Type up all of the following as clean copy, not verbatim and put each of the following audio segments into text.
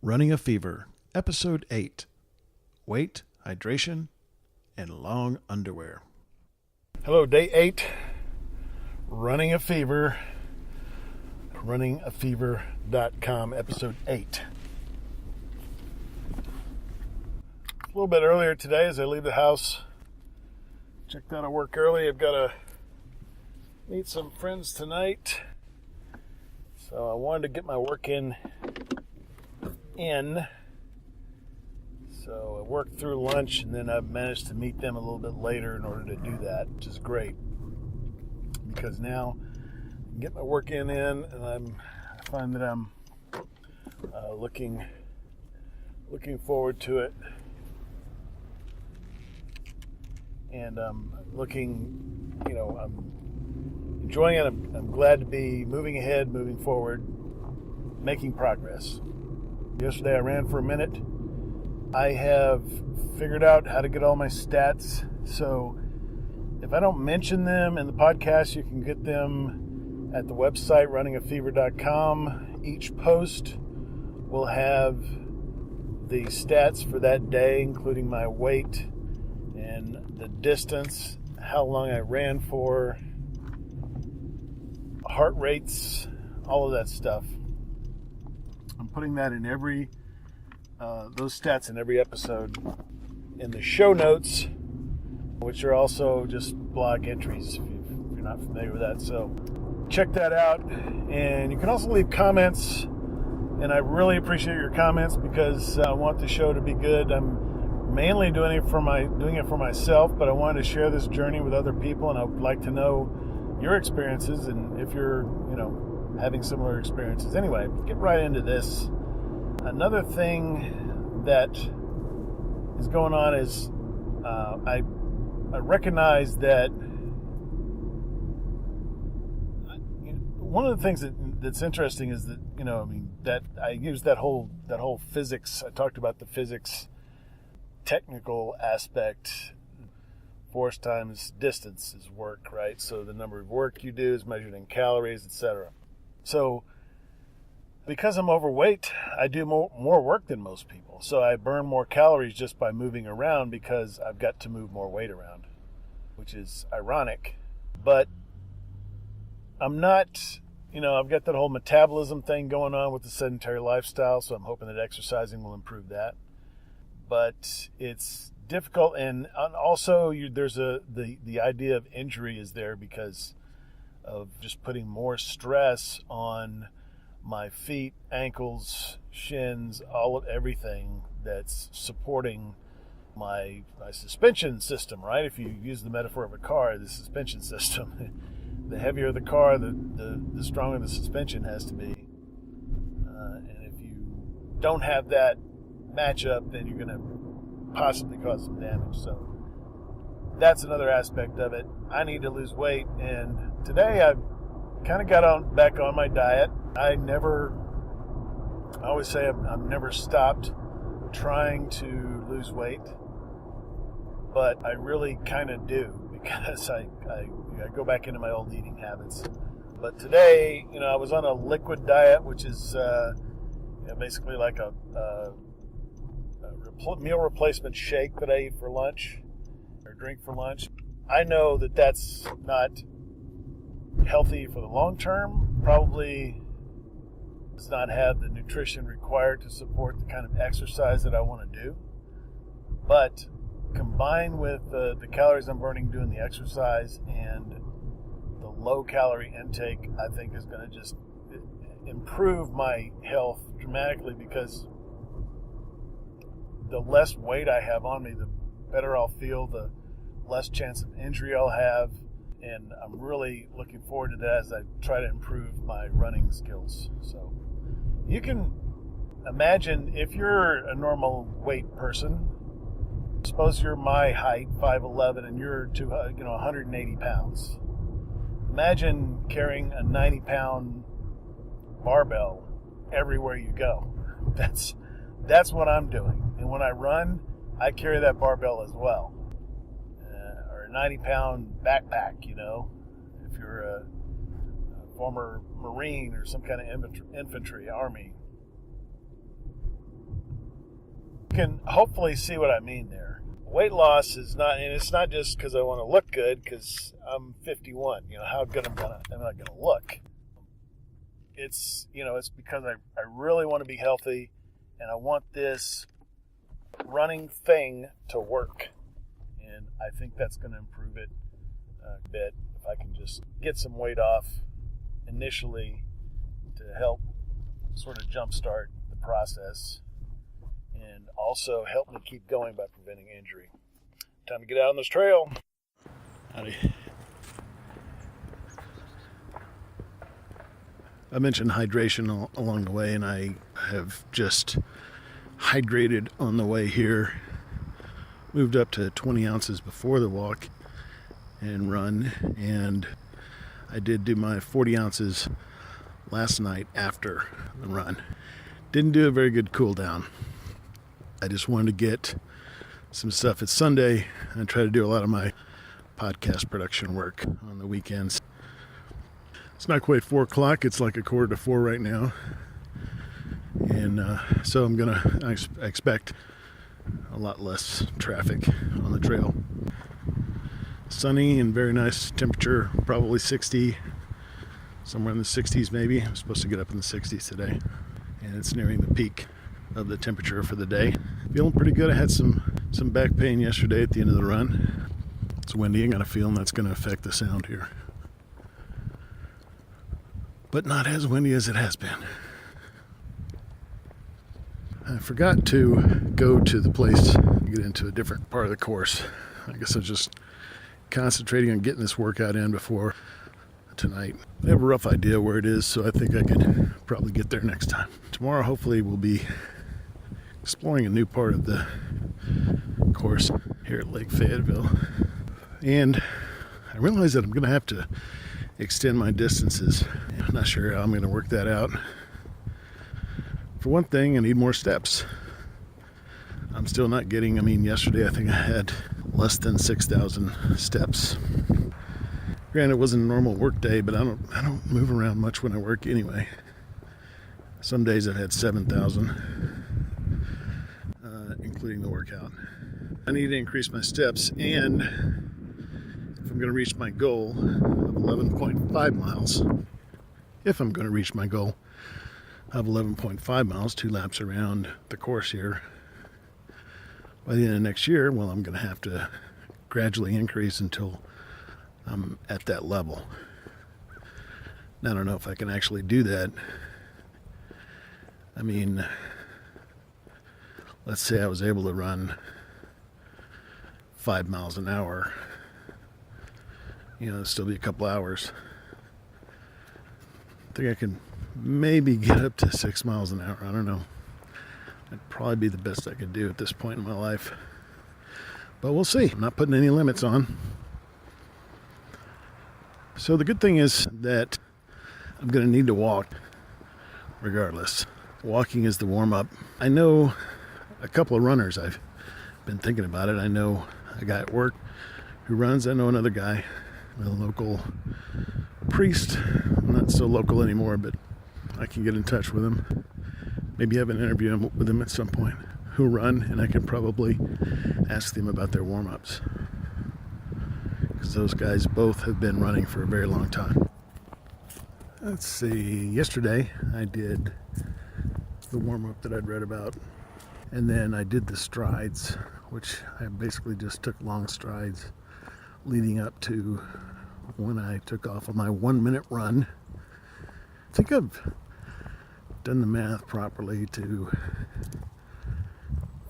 Running a Fever, Episode 8, Weight, Hydration, and Long Underwear. Hello, Day 8, Running a Fever, runningafever.com, Episode 8. A little bit earlier today as I leave the house, checked out of work early. I've got to meet some friends tonight, so I wanted to get my work in. So I worked through lunch, and then I've managed to meet them a little bit later in order to do that, which is great because now I can get my work in, and I find that I'm looking forward to it, and I'm enjoying it. I'm glad to be moving ahead, moving forward, making progress. Yesterday I ran for a minute. I have figured out how to get all my stats. So if I don't mention them in the podcast, you can get them at the website, runningafever.com. Each post will have the stats for that day, including my weight and the distance, how long I ran for, heart rates, all of that stuff. I'm putting that in those stats in every episode in the show notes, which are also just blog entries if you're not familiar with that. So check that out. And you can also leave comments, and I really appreciate your comments because I want the show to be good. I'm mainly doing it for myself, but I wanted to share this journey with other people, and I would like to know your experiences and if you're, having similar experiences. Anyway, get right into this. Another thing that is going on is I recognize that one of the things that's interesting is that that I use that whole physics. I talked about the physics technical aspect. Force times distance is work, right? So the number of work you do is measured in calories, etc. So because I'm overweight, I do more work than most people. So I burn more calories just by moving around because I've got to move more weight around, which is ironic. But I'm not, I've got that whole metabolism thing going on with the sedentary lifestyle, so I'm hoping that exercising will improve that. But it's difficult, and also there's the idea of injury is there because of just putting more stress on my feet, ankles, shins, everything that's supporting my suspension system, right? If you use the metaphor of a car, the suspension system, the heavier the car, the stronger the suspension has to be. And if you don't have that matchup, then you're going to possibly cause some damage. So that's another aspect of it. I need to lose weight, and today I've kind of got back on my diet. I always say I've never stopped trying to lose weight, but I really kind of do because I go back into my old eating habits. But today, I was on a liquid diet, which is basically like a meal replacement shake that I eat for lunch or drink for lunch. I know that that's not healthy for the long term, probably does not have the nutrition required to support the kind of exercise that I want to do. But combined with the calories I'm burning doing the exercise and the low calorie intake, I think is going to just improve my health dramatically because the less weight I have on me, the better I'll feel, the less chance of injury I'll have. And I'm really looking forward to that as I try to improve my running skills. So you can imagine if you're a normal weight person, suppose you're my height, 5'11", and you're 180 pounds. Imagine carrying a 90-pound barbell everywhere you go. That's what I'm doing. And when I run, I carry that barbell as well. Or a 90-pound backpack, if you're a former Marine or some kind of infantry, army. can hopefully see what I mean there. Weight loss is not, and it's not just because I want to look good, because I'm 51. How good am I going to look? It's because I really want to be healthy, and I want this running thing to work. And I think that's going to improve it a bit if I can just get some weight off initially to help sort of jumpstart the process and also help me keep going by preventing injury. Time to get out on this trail. Howdy. I mentioned hydration along the way, and I have just hydrated on the way here. Moved up to 20 ounces before the walk and run, and I did do my 40 ounces last night after the run. Didn't do a very good cool down. I just wanted to get some stuff. It's Sunday. I try to do a lot of my podcast production work on the weekends. It's not quite 4 o'clock. It's like 3:45 right now. And so I expect a lot less traffic on the trail. Sunny and very nice temperature, probably 60, somewhere in the 60s maybe. I'm supposed to get up in the 60s today. And it's nearing the peak of the temperature for the day. Feeling pretty good. I had some back pain yesterday at the end of the run. It's windy. I got a feeling that's going to affect the sound here. But not as windy as it has been. I forgot to go to the place to get into a different part of the course. I guess I was just concentrating on getting this workout in before tonight. I have a rough idea where it is, so I think I could probably get there next time. Tomorrow, hopefully, we'll be exploring a new part of the course here at Lake Fayetteville. And I realize that I'm going to have to extend my distances. I'm not sure how I'm going to work that out. For one thing, I need more steps. I'm still not getting, yesterday I think I had less than 6,000 steps. Granted, it wasn't a normal work day, but I don't move around much when I work anyway. Some days I've had 7,000, including the workout. I need to increase my steps, and if I'm going to reach my goal of 11.5 miles, if I'm going to reach my goal of 11.5 miles, 2 laps around the course here, by the end of next year, well, I'm going to have to gradually increase until I'm at that level. Now, I don't know if I can actually do that. Let's say I was able to run 5 miles an hour. It'll still be a couple hours. I think I can maybe get up to 6 miles an hour. I don't know. That'd probably be the best I could do at this point in my life. But we'll see. I'm not putting any limits on. So the good thing is that I'm going to need to walk regardless. Walking is the warm-up. I know a couple of runners. I've been thinking about it. I know a guy at work who runs. I know another guy, a local priest. I'm not so local anymore, but I can get in touch with him. Maybe have an interview with him at some point, who run, and I can probably ask them about their warm-ups. Because those guys both have been running for a very long time. Let's see, yesterday I did the warm-up that I'd read about, and then I did the strides, which I basically just took long strides leading up to when I took off on my 1-minute run. I think I've done the math properly to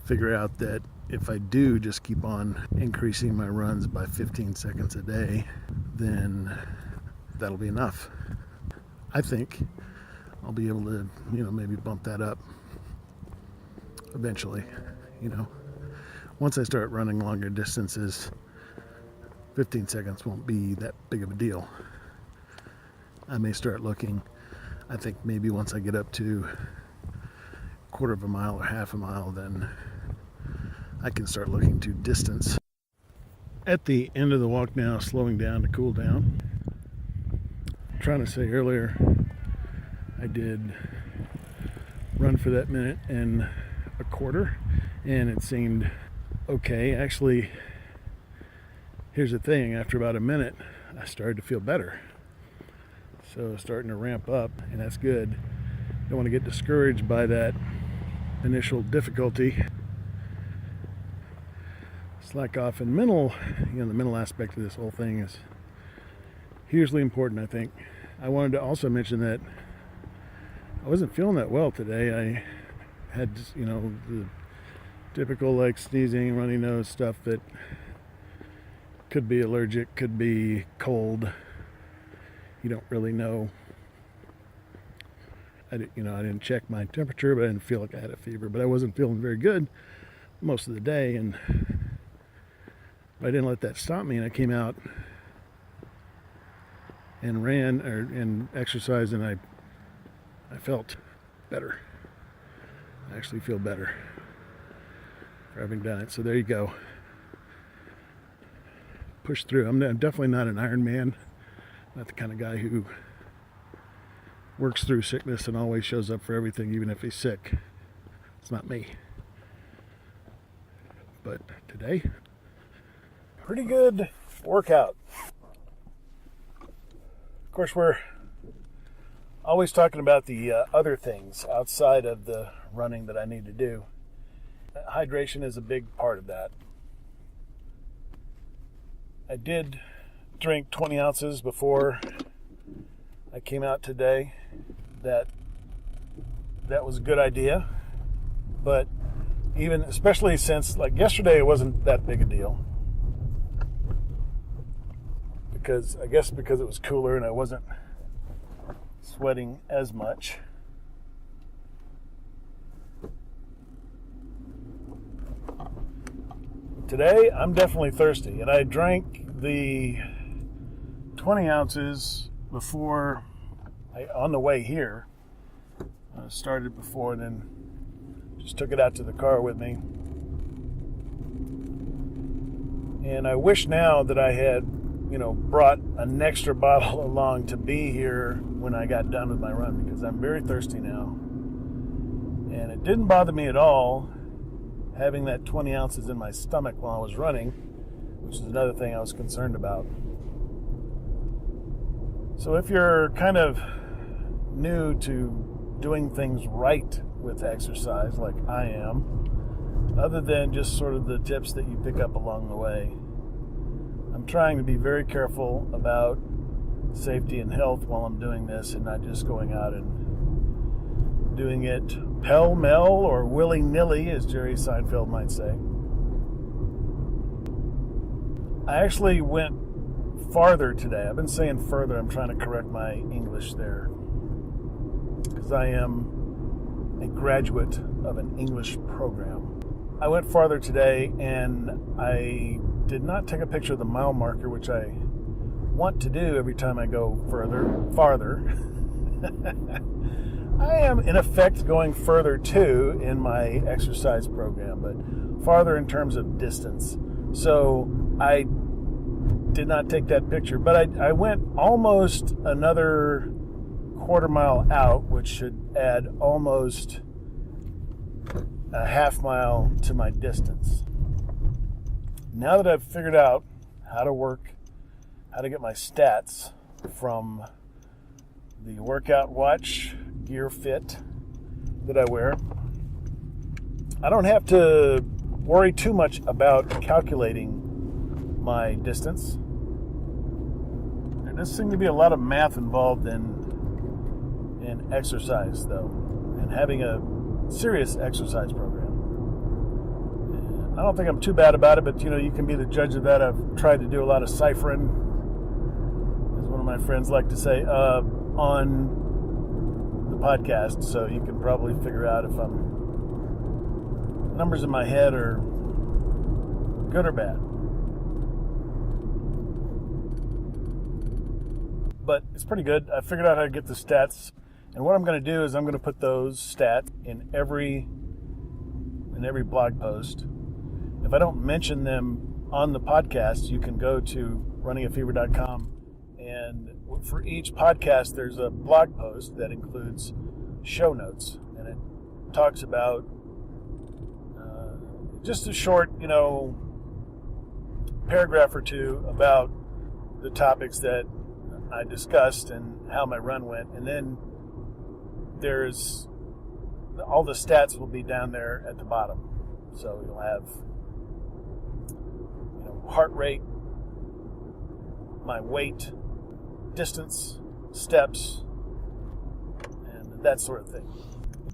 figure out that if I do just keep on increasing my runs by 15 seconds a day, then that'll be enough. I think I'll be able to, maybe bump that up eventually. Once I start running longer distances, 15 seconds won't be that big of a deal. I may start looking, I think maybe once I get up to 1/4 mile or 1/2 mile, then I can start looking to distance. At the end of the walk now, slowing down to cool down. I'm trying to say earlier, I did run for that minute and a quarter, and it seemed okay. Actually, here's the thing, after about a minute, I started to feel better. So starting to ramp up, and that's good. Don't want to get discouraged by that initial difficulty. Slack off. And mental, the mental aspect of this whole thing is hugely important, I think. I wanted to also mention that I wasn't feeling that well today. I had, the typical like sneezing, runny nose stuff that could be allergic, could be cold. You don't really know. I didn't check my temperature, but I didn't feel like I had a fever. But I wasn't feeling very good most of the day, and I didn't let that stop me. And I came out and ran and exercised, and I felt better. I actually feel better for having done it. So there you go. Push through. I'm definitely not an Iron Man. Not the kind of guy who works through sickness and always shows up for everything, even if he's sick. It's not me. But today, pretty good workout. Of course, we're always talking about the other things outside of the running that I need to do. Hydration is a big part of that. I did drink 20 ounces before I came out today. That was a good idea, but especially since like yesterday, it wasn't that big a deal because it was cooler and I wasn't sweating as much. Today, I'm definitely thirsty, and I drank the 20 ounces before on the way here. I started before and then just took it out to the car with me. And I wish now that I had, brought an extra bottle along to be here when I got done with my run, because I'm very thirsty now. And it didn't bother me at all having that 20 ounces in my stomach while I was running, which is another thing I was concerned about. So if you're kind of new to doing things right with exercise, like I am, other than just sort of the tips that you pick up along the way, I'm trying to be very careful about safety and health while I'm doing this, and not just going out and doing it pell-mell or willy-nilly, as Jerry Seinfeld might say. I actually went farther today. I've been saying further. I'm trying to correct my English there, because I am a graduate of an English program. I went farther today, and I did not take a picture of the mile marker, which I want to do every time I go farther. I am, in effect, going further, too, in my exercise program, but farther in terms of distance. So I did not take that picture, but I went almost another quarter mile out, which should add almost a half mile to my distance. Now that I've figured out how to get my stats from the workout watch Gear Fit that I wear, I don't have to worry too much about calculating my distance. There does seem to be a lot of math involved in exercise, though, and having a serious exercise program. I don't think I'm too bad about it, but you can be the judge of that. I've tried to do a lot of ciphering, as one of my friends like to say, on the podcast, so you can probably figure out if numbers in my head are good or bad. But it's pretty good. I figured out how to get the stats, and what I'm going to do is I'm going to put those stats in every blog post. If I don't mention them on the podcast, you can go to runningatfever.com, and for each podcast there's a blog post that includes show notes, and it talks about just a short, paragraph or two about the topics that I discussed and how my run went. And then there's all the stats will be down there at the bottom. So you'll have, heart rate, my weight, distance, steps, and that sort of thing.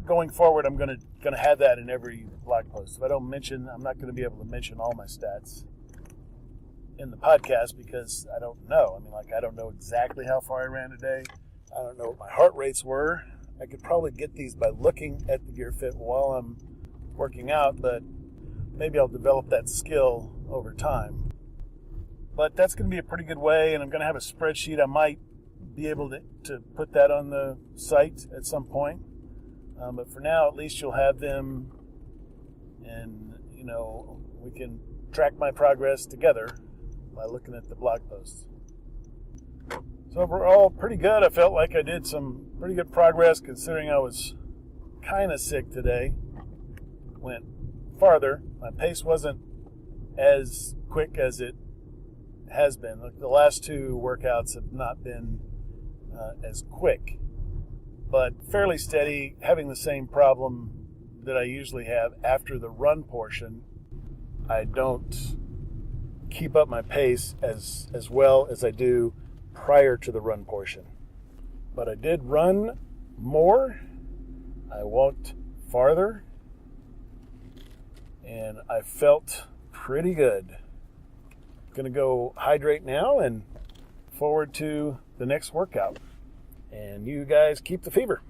Going forward, I'm going to have that in every blog post. If I don't mention, I'm not going to be able to mention all my stats in the podcast because I don't know. I don't know exactly how far I ran today. I don't know what my heart rates were. I could probably get these by looking at the Gear Fit while I'm working out, but maybe I'll develop that skill over time. But that's going to be a pretty good way, and I'm going to have a spreadsheet. I might be able to put that on the site at some point. But for now, at least you'll have them, and, we can track my progress together by looking at the blog posts. So overall, pretty good. I felt like I did some pretty good progress considering I was kind of sick today. Went farther. My pace wasn't as quick as it has been. The last two workouts have not been as quick, but fairly steady, having the same problem that I usually have after the run portion. I don't keep up my pace as well as I do prior to the run portion. But I did run more. I walked farther. And I felt pretty good. Going to go hydrate now and forward to the next workout. And you guys keep the fever.